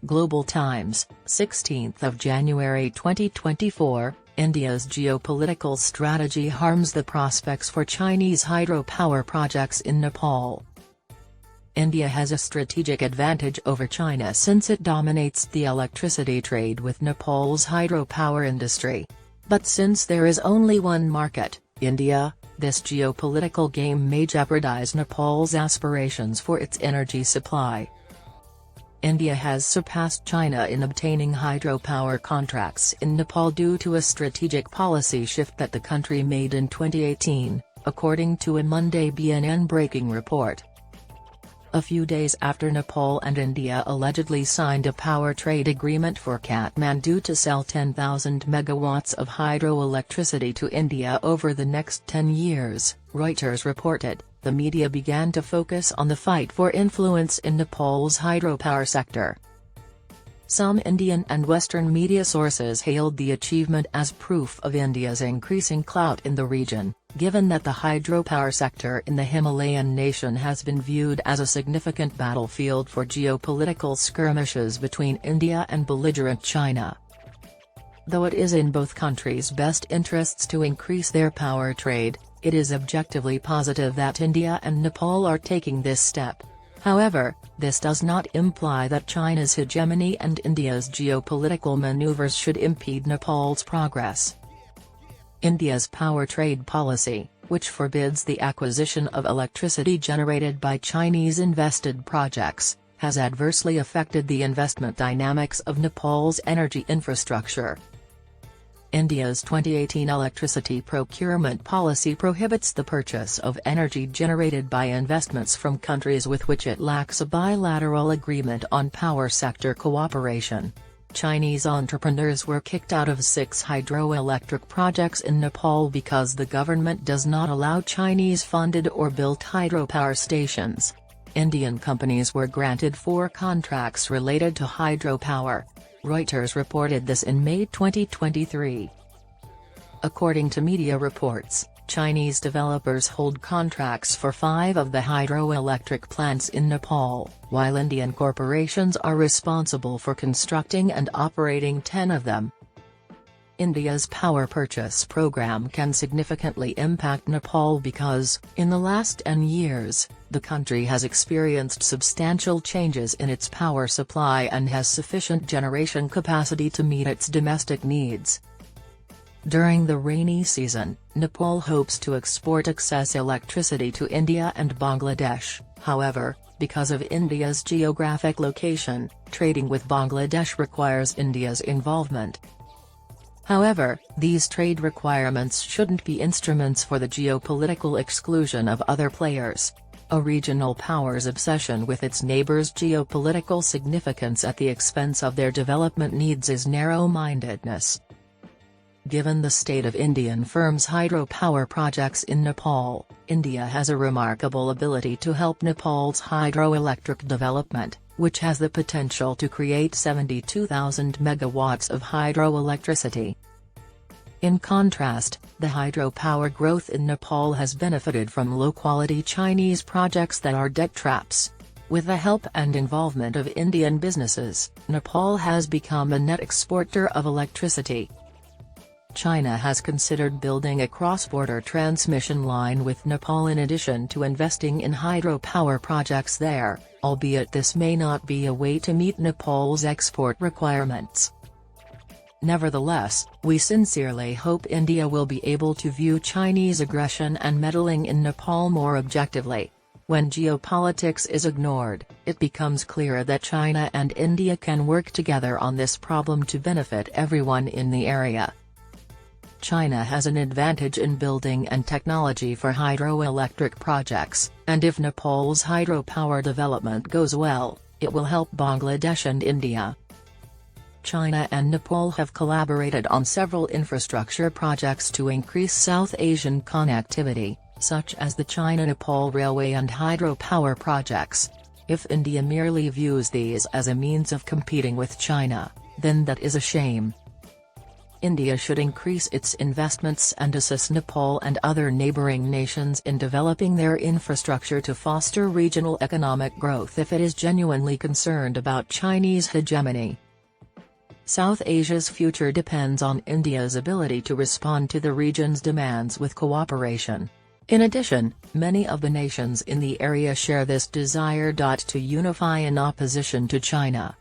Global Times, 16th of January 2024, India's geopolitical strategy harms the prospects for Chinese hydropower projects in Nepal. India has a strategic advantage over China since it dominates the electricity trade with Nepal's hydropower industry. But since there is only one market, India, this geopolitical game may jeopardize Nepal's aspirations for its energy supply. India has surpassed China in obtaining hydropower contracts in Nepal due to a strategic policy shift that the country made in 2018, according to a Monday BNN Breaking report. A few days after Nepal and India allegedly signed a power trade agreement for Kathmandu to sell 10,000 megawatts of hydroelectricity to India over the next 10 years, Reuters reported, the media began to focus on the fight for influence in Nepal's hydropower sector. Some Indian and Western media sources hailed the achievement as proof of India's increasing clout in the region, given that the hydropower sector in the Himalayan nation has been viewed as a significant battlefield for geopolitical skirmishes between India and belligerent China. Though it is in both countries' best interests to increase their power trade, it is objectively positive that India and Nepal are taking this step. However, this does not imply that China's hegemony and India's geopolitical maneuvers should impede Nepal's progress. India's power trade policy, which forbids the acquisition of electricity generated by Chinese-invested projects, has adversely affected the investment dynamics of Nepal's energy infrastructure. India's 2018 electricity procurement policy prohibits the purchase of energy generated by investments from countries with which it lacks a bilateral agreement on power sector cooperation. Chinese entrepreneurs were kicked out of 6 hydroelectric projects in Nepal because the government does not allow Chinese-funded or built hydropower stations. Indian companies were granted 4 contracts related to hydropower. Reuters reported this in May 2023. According to media reports, Chinese developers hold contracts for 5 of the hydroelectric plants in Nepal, while Indian corporations are responsible for constructing and operating 10 of them. India's power purchase program can significantly impact Nepal because, in the last 10 years, the country has experienced substantial changes in its power supply and has sufficient generation capacity to meet its domestic needs. During the rainy season, Nepal hopes to export excess electricity to India and Bangladesh. However, because of India's geographic location, trading with Bangladesh requires India's involvement. However, these trade requirements shouldn't be instruments for the geopolitical exclusion of other players. A regional power's obsession with its neighbors' geopolitical significance at the expense of their development needs is narrow-mindedness. Given the state of Indian firms' hydropower projects in Nepal, India has a remarkable ability to help Nepal's hydroelectric development, which has the potential to create 72,000 megawatts of hydroelectricity. In contrast, the hydropower growth in Nepal has benefited from low-quality Chinese projects that are debt traps. With the help and involvement of Indian businesses, Nepal has become a net exporter of electricity. China has considered building a cross-border transmission line with Nepal in addition to investing in hydropower projects there, albeit this may not be a way to meet Nepal's export requirements. Nevertheless, we sincerely hope India will be able to view Chinese aggression and meddling in Nepal more objectively. When geopolitics is ignored, it becomes clear that China and India can work together on this problem to benefit everyone in the area. China has an advantage in building and technology for hydroelectric projects, and if Nepal's hydropower development goes well, it will help Bangladesh and India. China and Nepal have collaborated on several infrastructure projects to increase South Asian connectivity, such as the China-Nepal Railway and hydropower projects. If India merely views these as a means of competing with China, then that is a shame. India should increase its investments and assist Nepal and other neighbouring nations in developing their infrastructure to foster regional economic growth if it is genuinely concerned about Chinese hegemony. South Asia's future depends on India's ability to respond to the region's demands with cooperation. In addition, many of the nations in the area share this desire to unify in opposition to China.